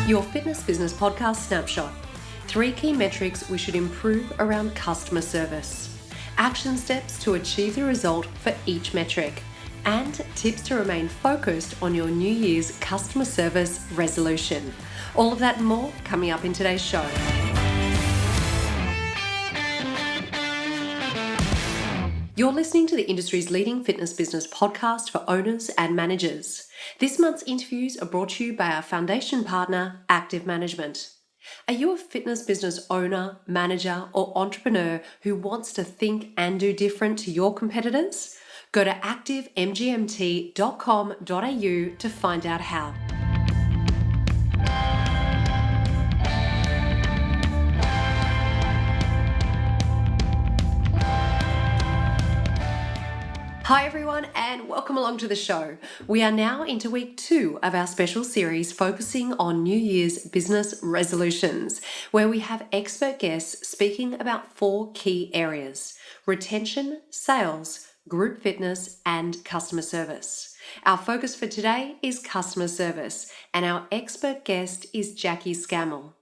Your Fitness Business Podcast Snapshot. 3 key metrics we should improve around customer service. Action steps to achieve the result for each metric. And tips to remain focused on your New Year's customer service resolution. All of that and more coming up in today's show. You're listening to the industry's leading fitness business podcast for owners and managers. This month's interviews are brought to you by our foundation partner, Active Management. Are you a fitness business owner, manager, or entrepreneur who wants to think and do different to your competitors? Go to activemgmt.com.au to find out how. Hi everyone and welcome along to the show. We are now into week 2 of our special series focusing on New Year's business resolutions, where we have expert guests speaking about 4 key areas: retention, sales, group fitness, and customer service. Our focus for today is customer service, and our expert guest is Jaquie Scammell.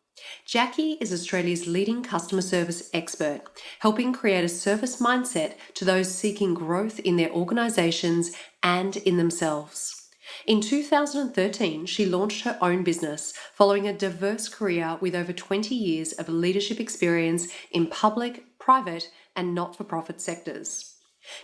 Jaquie is Australia's leading customer service expert, helping create a service mindset to those seeking growth in their organisations and in themselves. In 2013, she launched her own business following a diverse career with over 20 years of leadership experience in public, private, and not-for-profit sectors.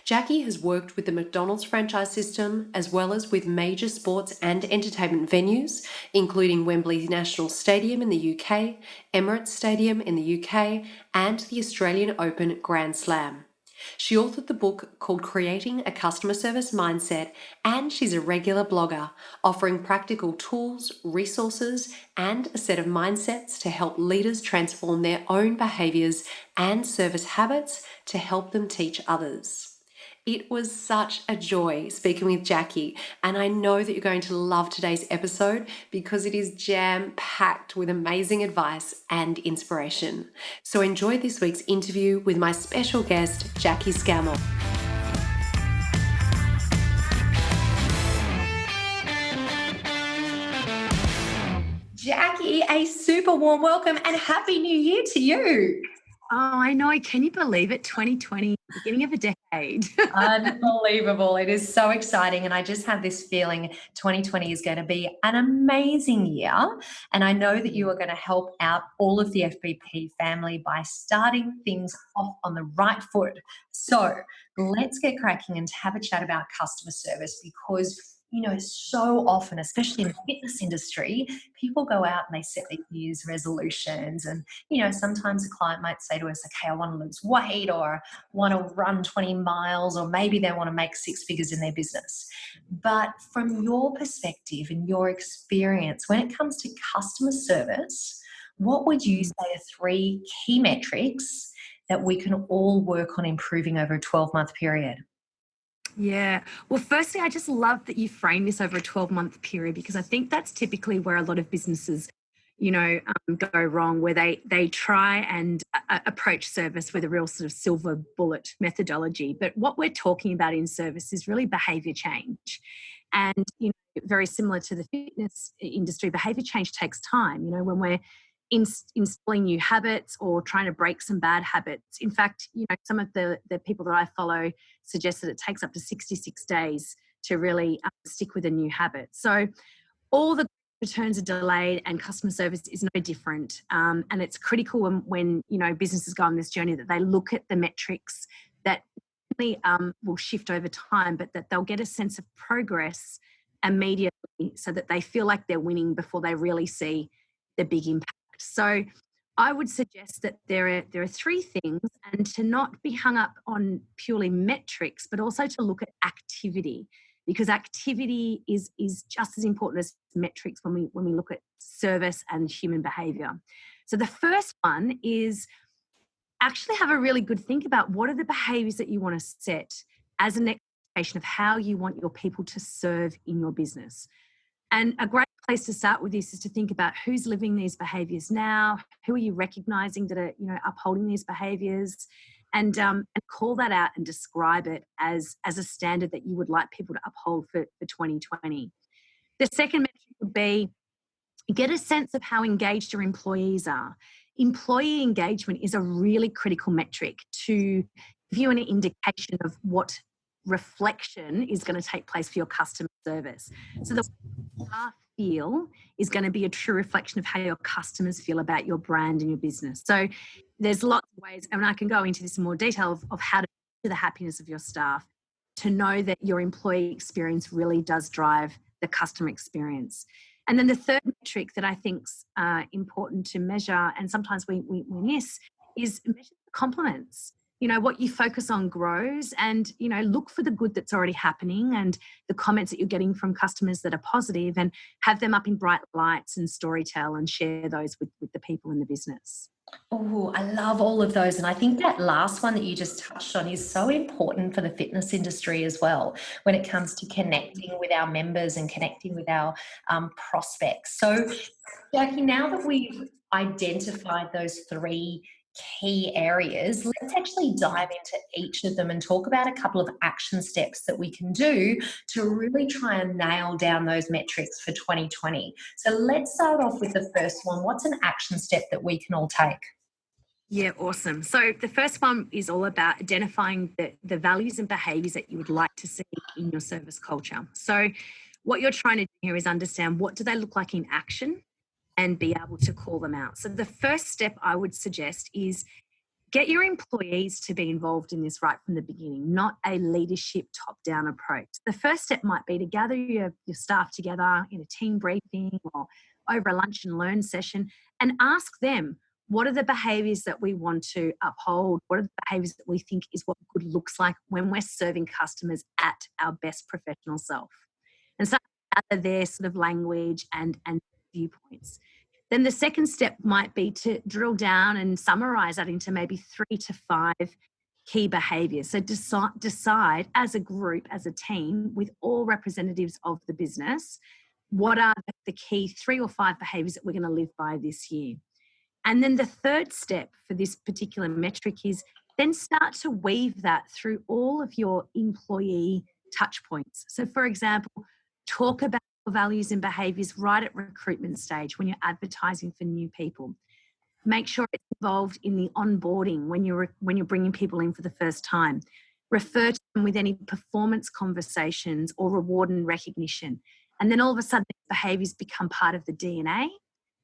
Jaquie has worked with the McDonalds franchise system as well as with major sports and entertainment venues, including Wembley National Stadium in the UK, Emirates Stadium in the UK, and the Australian Open Grand Slam. She authored the book called Creating a Customer Service Mindset, and she's a regular blogger, offering practical tools, resources, and a set of mindsets to help leaders transform their own behaviours and service habits to help them teach others. It was such a joy speaking with Jaquie, and I know that you're going to love today's episode because it is jam-packed with amazing advice and inspiration. So enjoy this week's interview with my special guest, Jaquie Scammell. Jaquie, a super warm welcome and Happy New Year to you. Oh, I know. Can you believe it? 2020, beginning of a decade. Unbelievable. It is so exciting. And I just have this feeling 2020 is going to be an amazing year. And I know that you are going to help out all of the FBP family by starting things off on the right foot. So let's get cracking and have a chat about customer service because so often, especially in the fitness industry, people go out and they set their New Year's resolutions. And, sometimes a client might say to us, okay, I want to lose weight or want to run 20 miles, or maybe they want to make 6 figures in their business. But from your perspective and your experience, when it comes to customer service, what would you say are 3 key metrics that we can all work on improving over a 12-month period? Yeah. Well, firstly, I just love that you frame this over a 12-month period because I think that's typically where a lot of businesses, go wrong, where they try and approach service with a real sort of silver bullet methodology. But what we're talking about in service is really behaviour change. And, very similar to the fitness industry, behaviour change takes time. When we're installing new habits or trying to break some bad habits. In fact, some of the people that I follow suggest that it takes up to 66 days to really stick with a new habit. So all the returns are delayed and customer service is no different. And it's critical when businesses go on this journey that they look at the metrics that really will shift over time, but that they'll get a sense of progress immediately so that they feel like they're winning before they really see the big impact. So I would suggest that there are 3 things, and to not be hung up on purely metrics, but also to look at activity, because activity is just as important as metrics when we look at service and human behaviour. So the first one is actually have a really good think about what are the behaviours that you want to set as an expectation of how you want your people to serve in your business. And a great place to start with this is to think about who's living these behaviours now, who are you recognising that are upholding these behaviours, and call that out and describe it as a standard that you would like people to uphold for 2020. The second metric would be Get a sense of how engaged your employees are. Employee engagement is a really critical metric to give you an indication of what reflection is going to take place for your customer service. So the staff feel is going to be a true reflection of how your customers feel about your brand and your business. So there's lots of ways, and I can go into this in more detail of how to measure the happiness of your staff, to know that your employee experience really does drive the customer experience. And then the third metric that I think's important to measure, and sometimes we miss, is measure the compliments. You know, what you focus on grows, and, you know, look for the good that's already happening and the comments that you're getting from customers that are positive, and have them up in bright lights and storytell and share those with the people in the business. Oh, I love all of those. And I think that last one that you just touched on is so important for the fitness industry as well, when it comes to connecting with our members and connecting with our prospects. So, Jaquie, now that we've identified those three key areas, let's actually dive into each of them and talk about a couple of action steps that we can do to really try and nail down those metrics for 2020. So let's start off with the first one. What's an action step that we can all take? Yeah, awesome. So the first one is all about identifying the values and behaviours that you would like to see in your service culture. So what you're trying to do here is understand, what do they look like in action, and be able to call them out. So the first step I would suggest is get your employees to be involved in this right from the beginning, not a leadership top-down approach. The first step might be to gather your staff together in a team briefing or over a lunch and learn session, and ask them, what are the behaviours that we want to uphold? What are the behaviours that we think is what good looks like when we're serving customers at our best professional self? And so gather their sort of language and viewpoints. Then the second step might be to drill down and summarise that into maybe 3 to 5 key behaviours. So decide as a group, as a team, with all representatives of the business, what are the key 3 or 5 behaviours that we're going to live by this year. And then the third step for this particular metric is then start to weave that through all of your employee touch points. So, for example, talk about values and behaviours right at recruitment stage when you're advertising for new people. Make sure it's involved in the onboarding when you're bringing people in for the first time. Refer to them with any performance conversations or reward and recognition. And then all of a sudden, behaviours become part of the DNA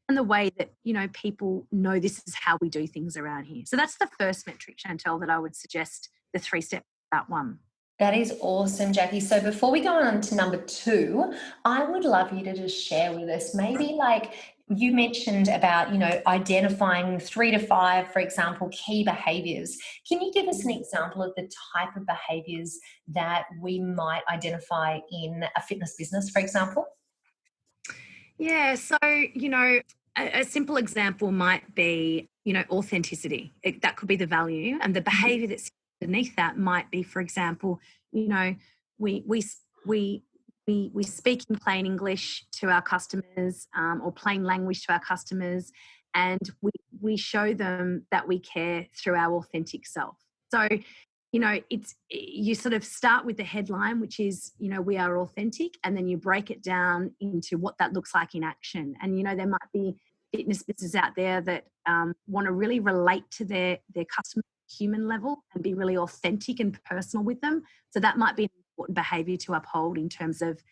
and the way that, you know, people know this is how we do things around here. So that's the first metric, Chantel, that I would suggest, the 3 steps, that one. That is awesome, Jaquie. So before we go on to number 2, I would love you to just share with us, maybe, like you mentioned about, you know, identifying 3 to 5, for example, key behaviours. Can you give us an example of the type of behaviours that we might identify in a fitness business, for example? Yeah, so, you know, a simple example might be, you know, authenticity. That could be the value, and the behaviour that's underneath that might be, for example, you know, we we we we speak in plain English to our customers, or plain language to our customers, and we show them that we care through our authentic self. So, you know, you sort of start with the headline, which is, you know, we are authentic, and then you break it down into what that looks like in action. And, you know, there might be fitness businesses out there that want to really relate to their customer human level and be really authentic and personal with them. So that might be an important behaviour to uphold in terms of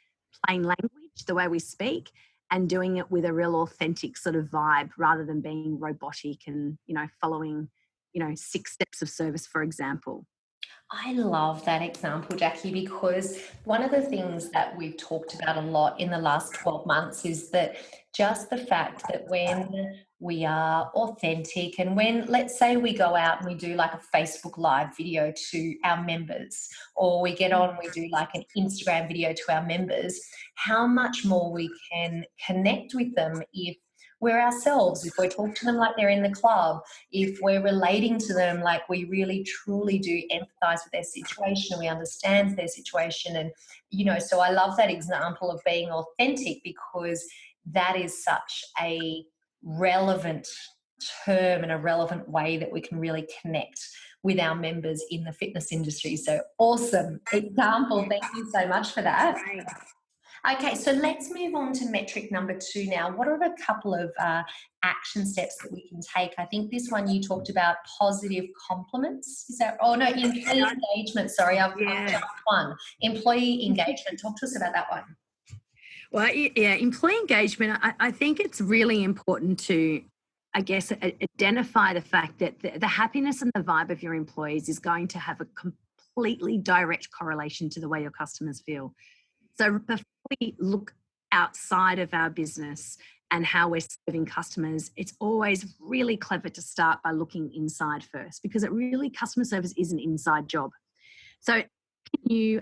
plain language, the way we speak, and doing it with a real authentic sort of vibe, rather than being robotic and, you know, following, you know, 6 steps of service, for example. I love that example, Jaquie, because one of the things that we've talked about a lot in the last 12 months is that just the fact that when we are authentic, and when, let's say, we go out and we do like a Facebook Live video to our members, or we get on, we do like an Instagram video to our members, how much more we can connect with them if we're ourselves, if we're talking to them like they're in the club, if we're relating to them like we really truly do empathize with their situation and we understand their situation. And, you know, so I love that example of being authentic, because that is such a relevant term and a relevant way that we can really connect with our members in the fitness industry. So awesome example. Thank you so much for that. Okay, so let's move on to metric number 2 now. What are a couple of action steps that we can take? I think this one you talked about positive compliments. Is that? Oh no, employee engagement. Sorry, I've jumped one. Employee engagement. Talk to us about that one. Well, yeah, employee engagement, I think it's really important to, I guess, identify the fact that the happiness and the vibe of your employees is going to have a completely direct correlation to the way your customers feel. So before we look outside of our business and how we're serving customers, it's always really clever to start by looking inside first, because customer service is an inside job. So can you,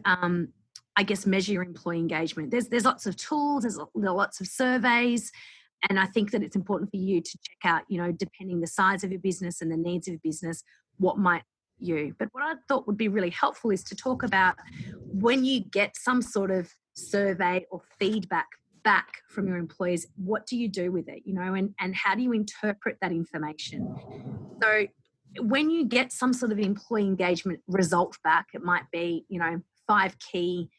I guess, measure your employee engagement? There's lots of tools, there are lots of surveys, and I think that it's important for you to check out, depending the size of your business and the needs of your business, what might you. But what I thought would be really helpful is to talk about when you get some sort of survey or feedback back from your employees, what do you do with it, and how do you interpret that information? So when you get some sort of employee engagement result back, it might be, 5 key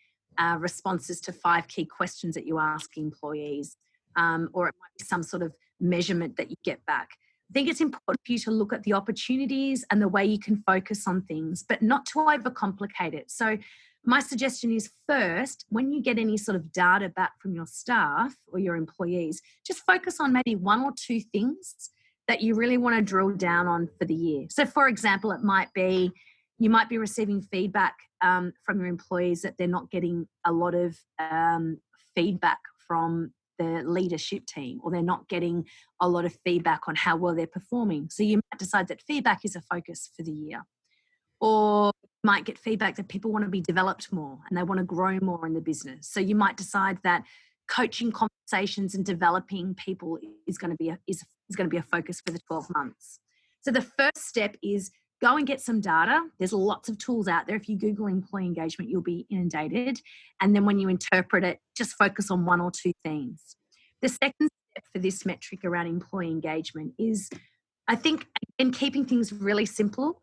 responses to 5 key questions that you ask employees, or it might be some sort of measurement that you get back. I think it's important for you to look at the opportunities and the way you can focus on things, but not to overcomplicate it. So my suggestion is, first, when you get any sort of data back from your staff or your employees, just focus on maybe 1 or 2 things that you really want to drill down on for the year. So for example, you might be receiving feedback from your employees that they're not getting a lot of feedback from the leadership team, or they're not getting a lot of feedback on how well they're performing. So you might decide that feedback is a focus for the year. Or you might get feedback that people want to be developed more and they want to grow more in the business. So you might decide that coaching conversations and developing people is going to be a focus for the 12 months. So the first step is go and get some data. There's lots of tools out there. If you Google employee engagement, you'll be inundated. And then when you interpret it, just focus on 1 or 2 themes. The second step for this metric around employee engagement is, I think, in keeping things really simple.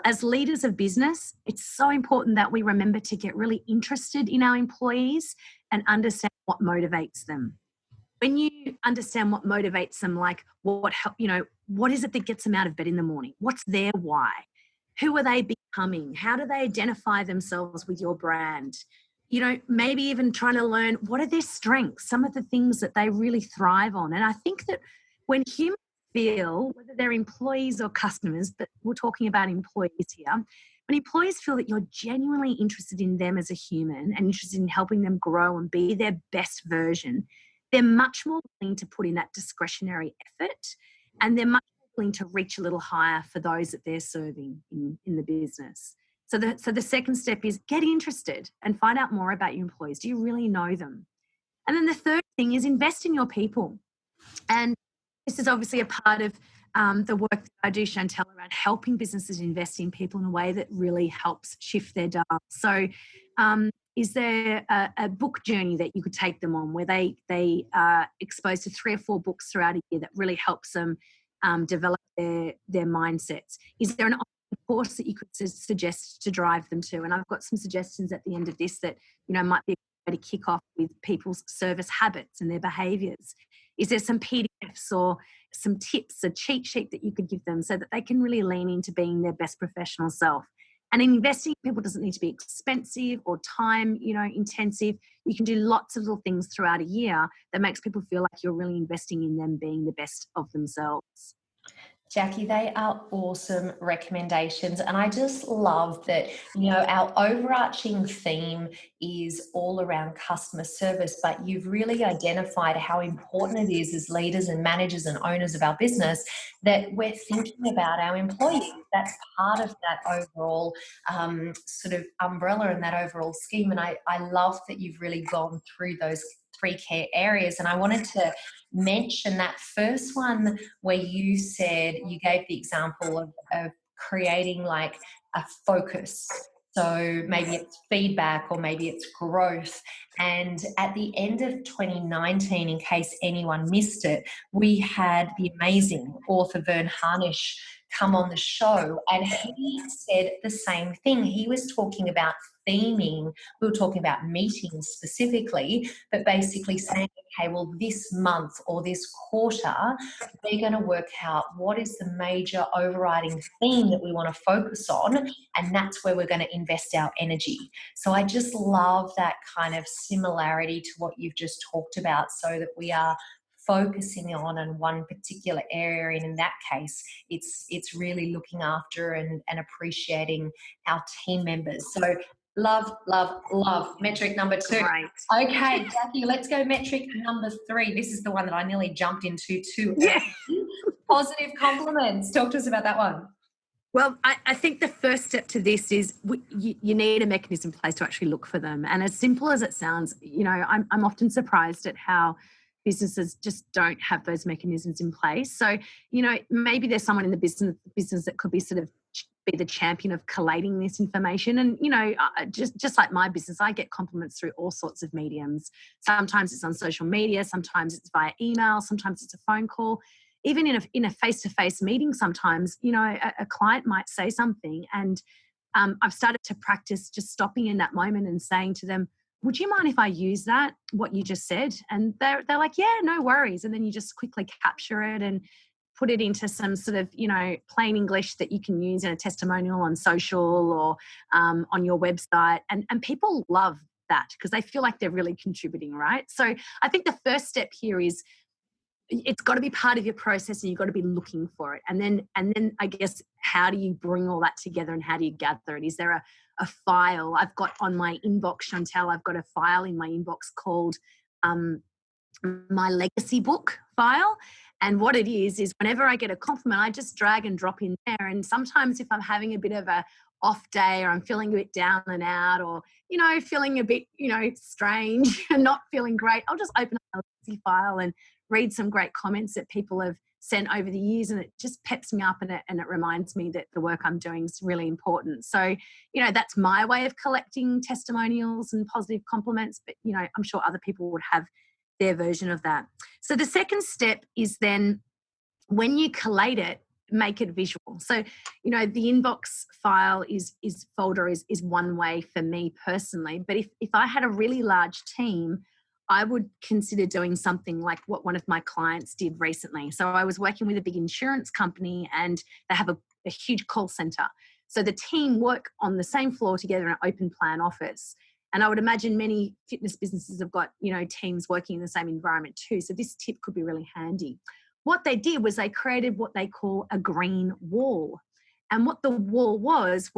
As leaders of business, it's so important that we remember to get really interested in our employees and understand what motivates them. When you understand what motivates them, like what is it that gets them out of bed in the morning? What's their why? Who are they becoming? How do they identify themselves with your brand? Maybe even trying to learn what are their strengths, some of the things that they really thrive on. And I think that when humans feel, whether they're employees or customers, but we're talking about employees here, when employees feel that you're genuinely interested in them as a human and interested in helping them grow and be their best version, they're much more willing to put in that discretionary effort, and they're much more willing to reach a little higher for those that they're serving in the business. So the second step is get interested and find out more about your employees. Do you really know them? And then the third thing is invest in your people. And this is obviously a part of the work that I do, Chantel, around helping businesses invest in people in a way that really helps shift their dial. So is there a book journey that you could take them on where they are exposed to 3 or 4 books throughout a year that really helps them develop their mindsets? Is there an course that you could suggest to drive them to? And I've got some suggestions at the end of this that might be a way to kick off with people's service habits and their behaviours. Is there some PDFs or some tips, a cheat sheet that you could give them so that they can really lean into being their best professional self? And investing in people doesn't need to be expensive or time, intensive. You can do lots of little things throughout a year that makes people feel like you're really investing in them being the best of themselves. Jaquie, they are awesome recommendations. And I just love that, our overarching theme is all around customer service, but you've really identified how important it is as leaders and managers and owners of our business that we're thinking about our employees. That's part of that overall sort of umbrella and that overall scheme. And I love that you've really gone through those 3 key areas. And I wanted to mention that first one where you gave the example of creating like a focus. So maybe it's feedback or maybe it's growth. And at the end of 2019, in case anyone missed it, we had the amazing author Vern Harnish come on the show, and he said the same thing. He was talking about theming. We were talking about meetings specifically, but basically saying, okay, well, this month or this quarter, we're going to work out what is the major overriding theme that we want to focus on, and that's where we're going to invest our energy. So I just love that kind of similarity to what you've just talked about, so that we are focusing on in one particular area, and in that case it's really looking after and appreciating our team members. So love metric number 2. Right. Okay, Jaquie, let's go metric number 3. This is the one that I nearly jumped into too. Yeah. Positive compliments. Talk to us about that one. Well, I think the first step to this is you need a mechanism in place to actually look for them. And as simple as it sounds, I'm often surprised at how businesses just don't have those mechanisms in place. So, maybe there's someone in the business that could be sort of be the champion of collating this information. And, just like my business, I get compliments through all sorts of mediums. Sometimes it's on social media, sometimes it's via email, sometimes it's a phone call. Even in a face-to-face meeting, sometimes, a client might say something, and I've started to practice just stopping in that moment and saying to them, would you mind if I use that, what you just said? And they're like, yeah, no worries. And then you just quickly capture it and put it into some sort of, plain English that you can use in a testimonial on social or on your website. And people love that because they feel like they're really contributing, right? So I think the first step here is it's got to be part of your process, and you've got to be looking for it. And then I guess, how do you bring all that together, and how do you gather it? Is there a file? I've got on my inbox, Chantel, I've got a file in my inbox called my legacy book file. And what it is whenever I get a compliment, I just drag and drop in there. And sometimes if I'm having a bit of a off day, or I'm feeling a bit down and out, or, feeling a bit, strange and not feeling great, I'll just open up my legacy file and read some great comments that people have sent over the years, and it just peps me up, and it reminds me that the work I'm doing is really important. So, that's my way of collecting testimonials and positive compliments, but, I'm sure other people would have their version of that. So the second step is then, when you collate it, make it visual. So, the inbox file folder is one way for me personally, but if I had a really large team, I would consider doing something like what one of my clients did recently. So I was working with a big insurance company, and they have a huge call center. So the team work on the same floor together in an open plan office. And I would imagine many fitness businesses have got, teams working in the same environment too. So this tip could be really handy. What they did was they created what they call a green wall. And what the wall was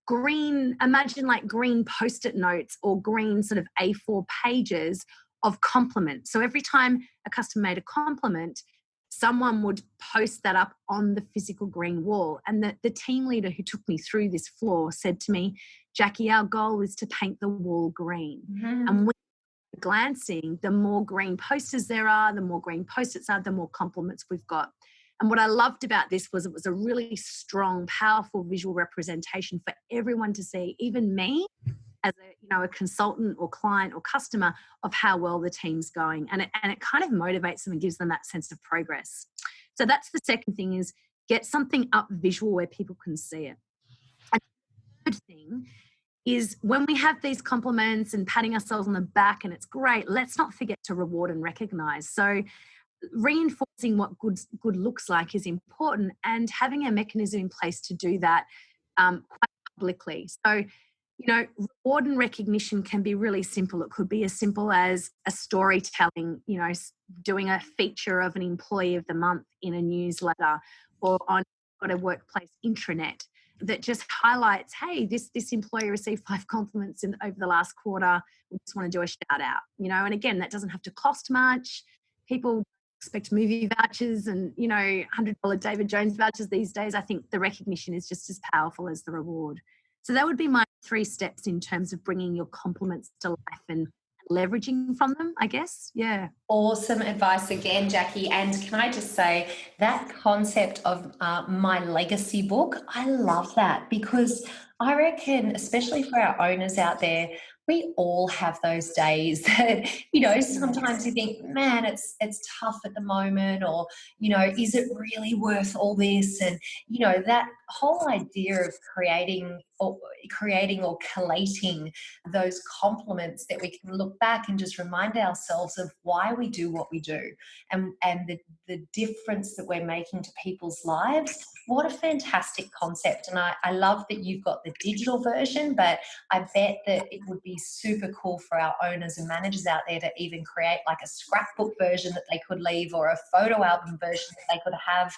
green, imagine like green Post-it notes or green sort of A4 pages of compliments. So every time a customer made a compliment, someone would post that up on the physical green wall. And the team leader who took me through this floor said to me, Jaquie, our goal is to paint the wall green. Mm-hmm. And when we're glancing, the more green posters there are, the more green Post-its are, the more compliments we've got. And what I loved about this was it was a really strong, powerful visual representation for everyone to see, even me as a consultant or client or customer, of how well the team's going. And it kind of motivates them and gives them that sense of progress. So that's the second thing, is get something up visual where people can see it. And the third thing is, when we have these compliments and patting ourselves on the back, and it's great, let's not forget to reward and recognize. So reinforcing what good looks like is important, and having a mechanism in place to do that quite publicly. So, reward and recognition can be really simple. It could be as simple as a storytelling, doing a feature of an employee of the month in a newsletter, or on a workplace intranet that just highlights, hey, this employee received 5 compliments over the last quarter. We just want to do a shout out, and again, that doesn't have to cost much. People expect movie vouchers and, $100 David Jones vouchers these days. I think the recognition is just as powerful as the reward. So that would be my 3 steps in terms of bringing your compliments to life and leveraging from them, I guess. Yeah. Awesome advice again, Jaquie. And can I just say, that concept of my legacy book, I love that, because I reckon, especially for our owners out there, we all have those days that, sometimes you think, man, it's tough at the moment, or, is it really worth all this? And, that whole idea of creating or collating those compliments that we can look back and just remind ourselves of why we do what we do, and the difference that we're making to people's lives. What a fantastic concept. And I love that you've got the digital version, but I bet that it would be super cool for our owners and managers out there to even create like a scrapbook version that they could leave, or a photo album version that they could have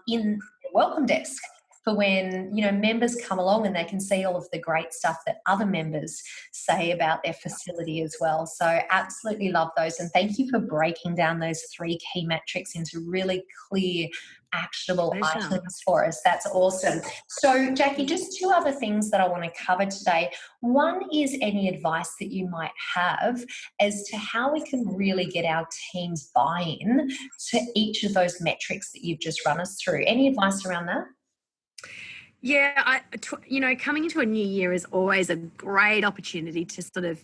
in the welcome desk, for when, members come along and they can see all of the great stuff that other members say about their facility as well. So absolutely love those. And thank you for breaking down those 3 key metrics into really clear, actionable items for us. That's awesome. So Jaquie, just 2 other things that I want to cover today. One is any advice that you might have as to how we can really get our team's buy-in to each of those metrics that you've just run us through. Any advice around that? Yeah, coming into a new year is always a great opportunity to sort of,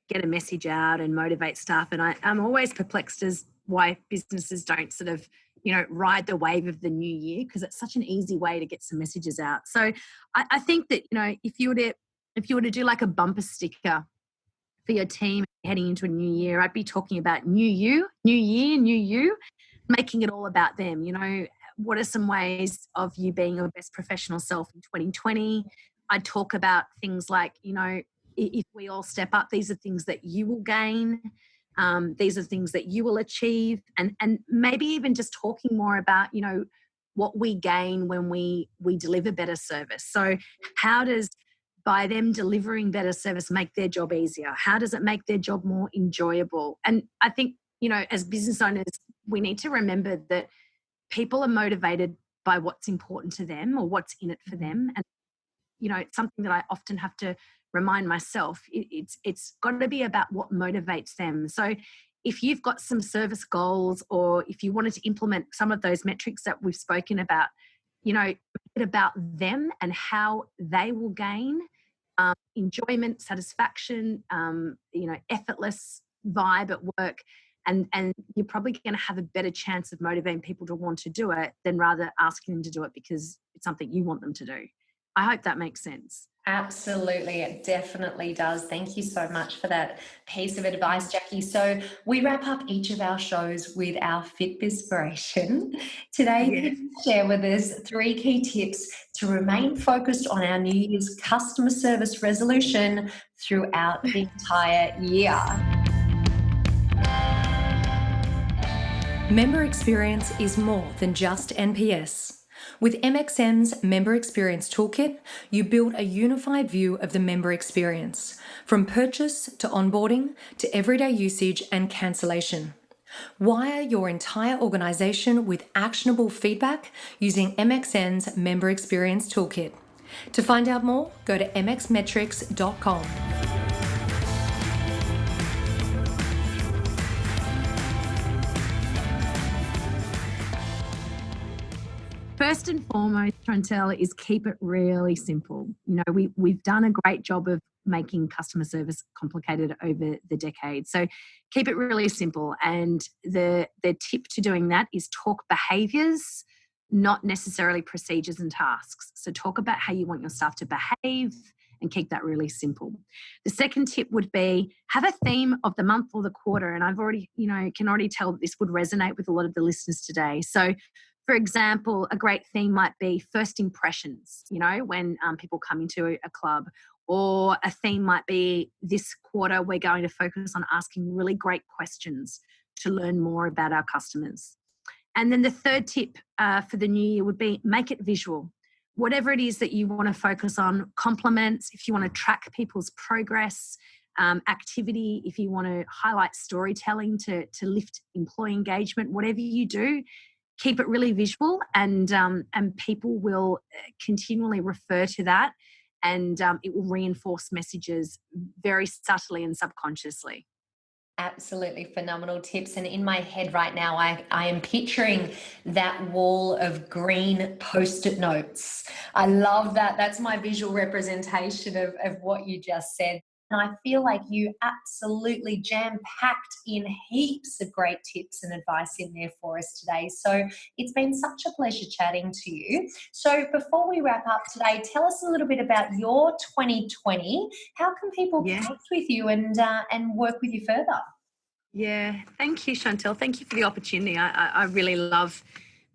get a message out and motivate staff. And I'm always perplexed as why businesses don't sort of, ride the wave of the new year, because it's such an easy way to get some messages out. So I think that, if you were to do like a bumper sticker for your team heading into a new year, I'd be talking about new you, new year, new you, making it all about them. What are some ways of you being your best professional self in 2020? I talk about things like, if we all step up, these are things that you will gain. These are things that you will achieve. And maybe even just talking more about, what we gain when we deliver better service. So how does, by them delivering better service, make their job easier? How does it make their job more enjoyable? And I think, as business owners, we need to remember that people are motivated by what's important to them or what's in it for them. And, it's something that I often have to remind myself. It's got to be about what motivates them. So if you've got some service goals, or if you wanted to implement some of those metrics that we've spoken about, make it about them and how they will gain enjoyment, satisfaction, effortless vibe at work. And you're probably going to have a better chance of motivating people to want to do it than rather asking them to do it because it's something you want them to do. I hope that makes sense. Absolutely, it definitely does. Thank you so much for that piece of advice, Jaquie. So we wrap up each of our shows with our Fitbispiration. Today, Yes. you share with us 3 key tips to remain focused on our New Year's customer service resolution throughout the entire year. Member experience is more than just NPS. With MXM's Member Experience Toolkit, you build a unified view of the member experience, from purchase to onboarding to everyday usage and cancellation. Wire your entire organisation with actionable feedback using MXN's Member Experience Toolkit. To find out more, go to mxmetrics.com. First and foremost, Chantel, is keep it really simple. We've done a great job of making customer service complicated over the decades. So keep it really simple. And the tip to doing that is talk behaviours, not necessarily procedures and tasks. So talk about how you want your staff to behave and keep that really simple. The second tip would be have a theme of the month or the quarter. And I've already, can already tell that this would resonate with a lot of the listeners today. So for example, a great theme might be first impressions, when people come into a club. Or a theme might be this quarter, we're going to focus on asking really great questions to learn more about our customers. And then the third tip for the new year would be make it visual. Whatever it is that you want to focus on, compliments, if you want to track people's progress, activity, if you want to highlight storytelling to lift employee engagement, whatever you do, keep it really visual, and people will continually refer to that, and it will reinforce messages very subtly and subconsciously. Absolutely phenomenal tips. And in my head right now, I am picturing that wall of green Post-it notes. I love that. That's my visual representation of what you just said. And I feel like you absolutely jam-packed in heaps of great tips and advice in there for us today. So it's been such a pleasure chatting to you. So before we wrap up today, tell us a little bit about your 2020. How can people connect with you and work with you further? Yeah, thank you, Chantel. Thank you for the opportunity. I really love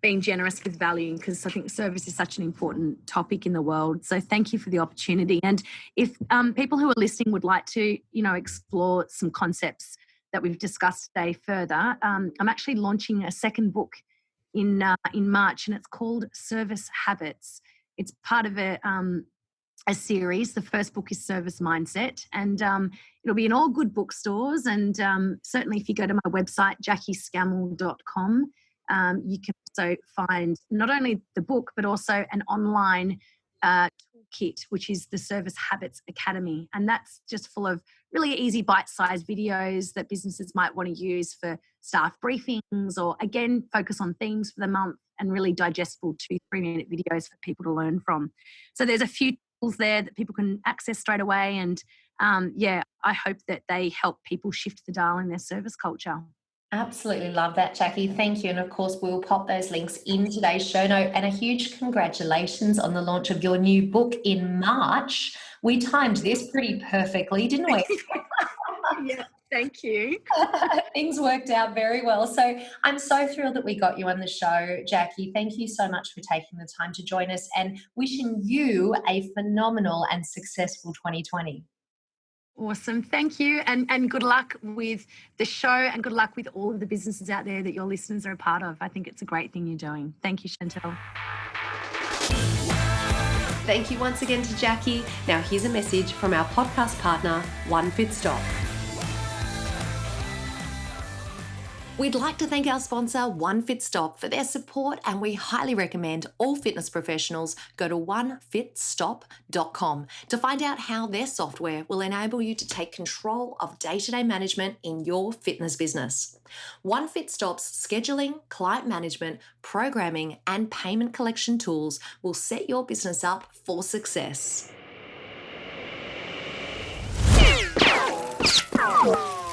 being generous with value because I think service is such an important topic in the world. So thank you for the opportunity. And if people who are listening would like to, explore some concepts that we've discussed today further, I'm actually launching a second book in March, and it's called Service Habits. It's part of a series. The first book is Service Mindset, and it'll be in all good bookstores. And certainly if you go to my website, jaquiescammell.com, you can also find not only the book, but also an online toolkit, which is the Service Habits Academy. And that's just full of really easy bite-sized videos that businesses might want to use for staff briefings, or again, focus on themes for the month, and really digestible 2-3 minute videos for people to learn from. So there's a few tools there that people can access straight away. And I hope that they help people shift the dial in their service culture. Absolutely love that, Jaquie. Thank you. And of course, we'll pop those links in today's show note. And a huge congratulations on the launch of your new book in March. We timed this pretty perfectly, didn't we? Yeah, thank you. Things worked out very well. So I'm so thrilled that we got you on the show, Jaquie. Thank you so much for taking the time to join us, and wishing you a phenomenal and successful 2020. Awesome. Thank you. And good luck with the show, and good luck with all of the businesses out there that your listeners are a part of. I think it's a great thing you're doing. Thank you, Chantel. Thank you once again to Jaquie. Now here's a message from our podcast partner, One Fit Stop. We'd like to thank our sponsor, One Fit Stop, for their support, and we highly recommend all fitness professionals go to onefitstop.com to find out how their software will enable you to take control of day-to-day management in your fitness business. One Fit Stop's scheduling, client management, programming, and payment collection tools will set your business up for success.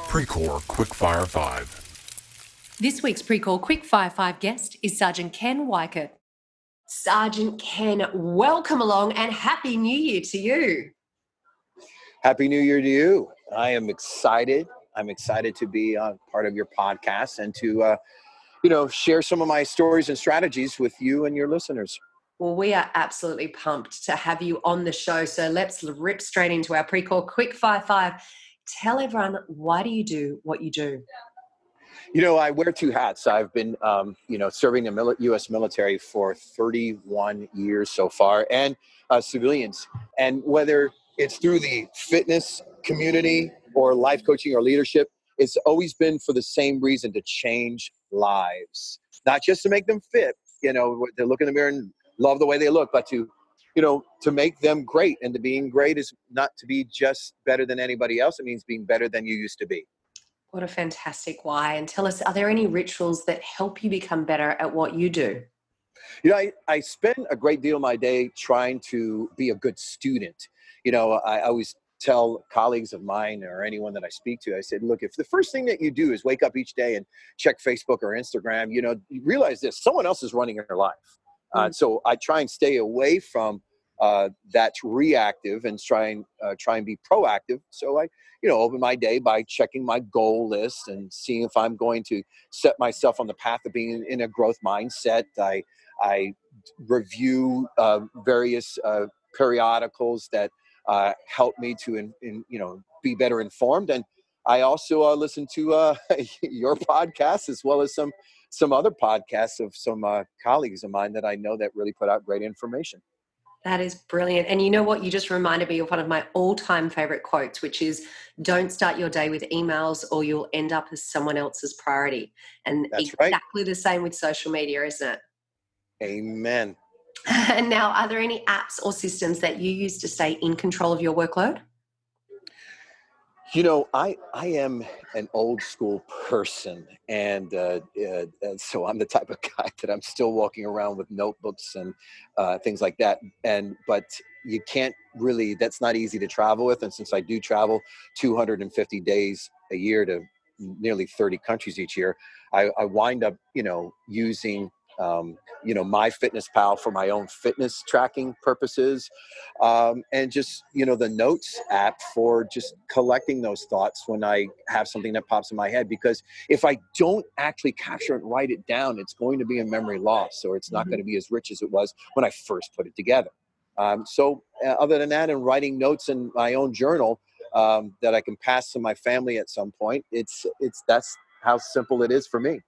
Pre-Core Quickfire 5. This week's Pre-Call Quickfire 5 guest is Sergeant Ken Wycott. Sergeant Ken, welcome along and Happy New Year to you. Happy New Year to you. I am excited. I'm excited to be part of your podcast and to, share some of my stories and strategies with you and your listeners. Well, we are absolutely pumped to have you on the show. So let's rip straight into our Pre-Call Quickfire 5. Tell everyone, why do you do what you do? I wear two hats. I've been, serving the U.S. military for 31 years so far, and civilians. And whether it's through the fitness community or life coaching or leadership, it's always been for the same reason: to change lives, not just to make them fit. They look in the mirror and love the way they look, but to make them great. And to being great is not to be just better than anybody else. It means being better than you used to be. What a fantastic why. And tell us, are there any rituals that help you become better at what you do? I spend a great deal of my day trying to be a good student. I always tell colleagues of mine or anyone that I speak to, I said, look, if the first thing that you do is wake up each day and check Facebook or Instagram, you realize this: someone else is running your life. So I try and stay away from that's reactive and try and be proactive. So I, open my day by checking my goal list and seeing if I'm going to set myself on the path of being in a growth mindset. I review various periodicals that help me to be better informed. And I also listen to your podcast, as well as some other podcasts of some colleagues of mine that I know that really put out great information. That is brilliant. And you know what? You just reminded me of one of my all-time favorite quotes, which is, don't start your day with emails or you'll end up as someone else's priority. And That's exactly right. The same with social media, isn't it? Amen. And now, are there any apps or systems that you use to stay in control of your workload? I am an old school person, and so I'm the type of guy that I'm still walking around with notebooks and things like that. But you can't really. That's not easy to travel with. And since I do travel 250 days a year to nearly 30 countries each year, I wind up, using my fitness pal for my own fitness tracking purposes, and just the notes app for just collecting those thoughts when I have something that pops in my head, because if I don't actually capture it and write it down, it's going to be a memory loss, or it's not going to be as rich as it was when I first put it together. Other than that, and writing notes in my own journal, that I can pass to my family at some point, that's how simple it is for me.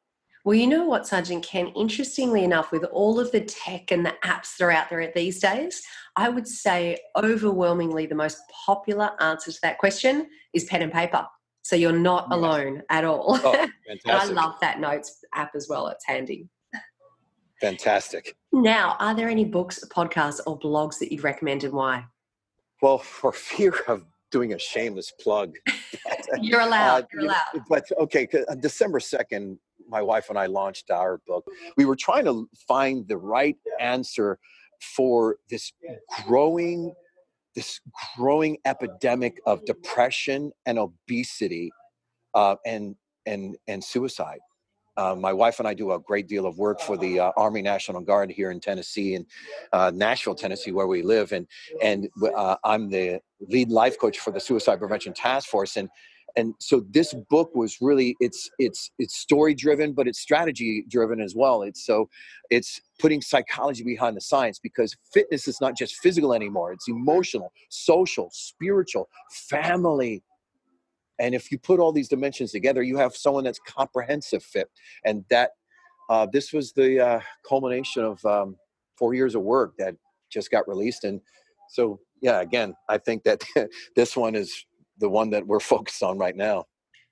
Well, you know what, Sergeant Ken, interestingly enough, with all of the tech and the apps that are out there these days, I would say overwhelmingly the most popular answer to that question is pen and paper. So you're not alone at all. Oh, And I fantastic. love that notes app as well. It's handy. Fantastic. Now, are there any books, podcasts, or blogs that you'd recommend, and why? Well, for fear of doing a shameless plug, You're allowed. You're allowed. But okay, December 2nd, my wife and I launched our book. We were trying to find the right answer for growing this growing epidemic of depression and obesity, and suicide. My wife and I do a great deal of work for the Army National Guard here in Tennessee, and Nashville, Tennessee, where we live, and I'm the lead life coach for the Suicide Prevention Task Force, and so this book was really it's story driven, but it's strategy driven as well. It's putting psychology behind the science, because fitness is not just physical anymore; it's emotional, social, spiritual, family. And if you put all these dimensions together, you have someone that's comprehensive fit. And that this was the culmination of 4 years of work that just got released. And so, yeah, again, I think that this one is the one that we're focused on right now.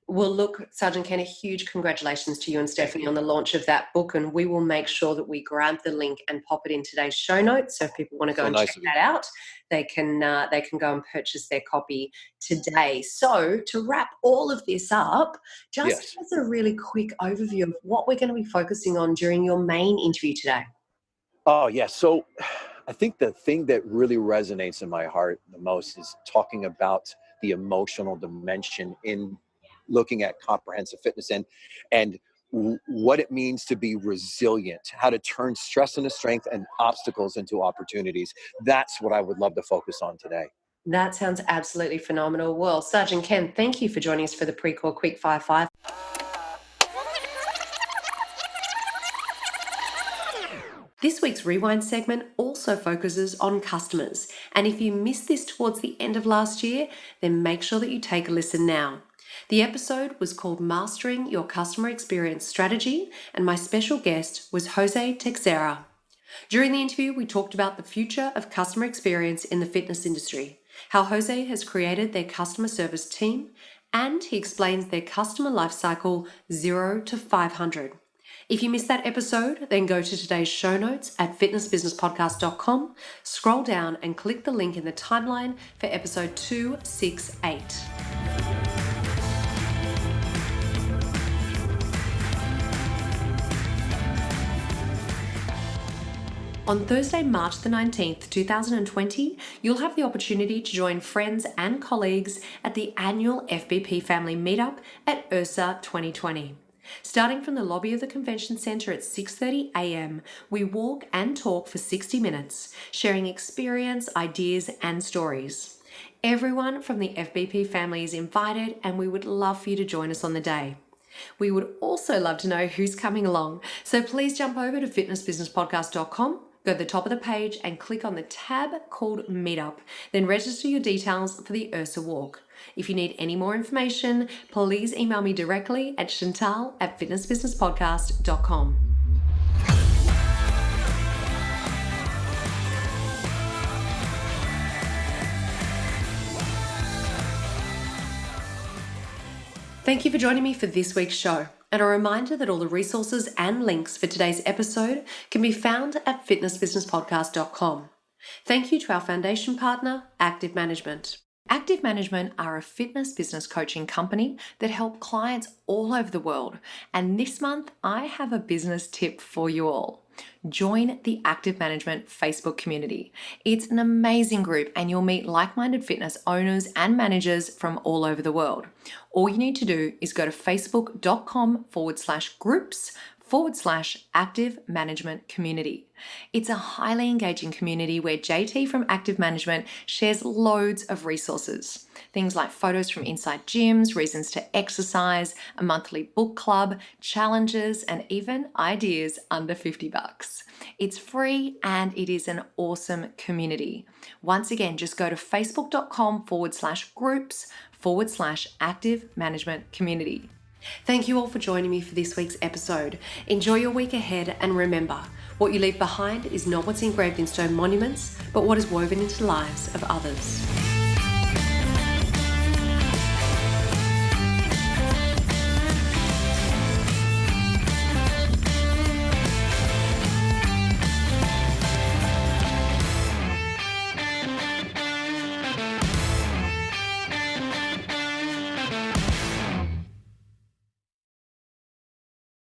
Well, look, Sergeant Ken, a huge congratulations to you and Stephanie on the launch of that book, and we will make sure that we grab the link and pop it in today's show notes. So if people want to go check that out, they can go and purchase their copy today. So to wrap all of this up, just as a really quick overview of what we're going to be focusing on during your main interview today. Oh, yeah. So I think the thing that really resonates in my heart the most is talking about the emotional dimension in looking at comprehensive fitness, and what it means to be resilient, how to turn stress into strength and obstacles into opportunities. That's what I would love to focus on today. That sounds absolutely phenomenal. Well, Sergeant Ken, thank you for joining us for the Pre-Core Quickfire 5. This week's Rewind segment also focuses on customers. And if you missed this towards the end of last year, then make sure that you take a listen now. The episode was called Mastering Your Customer Experience Strategy, and my special guest was Jose Texera. During the interview, we talked about the future of customer experience in the fitness industry, how Jose has created their customer service team, and he explains their customer lifecycle 0 to 500. If you missed that episode, then go to today's show notes at fitnessbusinesspodcast.com, scroll down and click the link in the timeline for episode 268. On Thursday, March the 19th, 2020, you'll have the opportunity to join friends and colleagues at the annual FBP Family Meetup at URSA 2020. Starting from the lobby of the convention centre at 6:30 a.m, we walk and talk for 60 minutes, sharing experience, ideas and stories. Everyone from the FBP family is invited, and we would love for you to join us on the day. We would also love to know who's coming along, so please jump over to fitnessbusinesspodcast.com, go to the top of the page and click on the tab called Meetup, then register your details for the URSA walk. If you need any more information, please email me directly at chantal@fitnessbusinesspodcast.com. Thank you for joining me for this week's show. And a reminder that all the resources and links for today's episode can be found at fitnessbusinesspodcast.com. Thank you to our foundation partner, Active Management. Active Management are a fitness business coaching company that help clients all over the world. And this month, I have a business tip for you all. Join the Active Management Facebook community. It's an amazing group and you'll meet like-minded fitness owners and managers from all over the world. All you need to do is go to facebook.com/groups/Active Management Community. It's a highly engaging community where JT from Active Management shares loads of resources. Things like photos from inside gyms, reasons to exercise, a monthly book club, challenges, and even ideas under $50. It's free and it is an awesome community. Once again, just go to facebook.com/groups/Active Management Community. Thank you all for joining me for this week's episode. Enjoy your week ahead, and remember, what you leave behind is not what's engraved in stone monuments, but what is woven into the lives of others.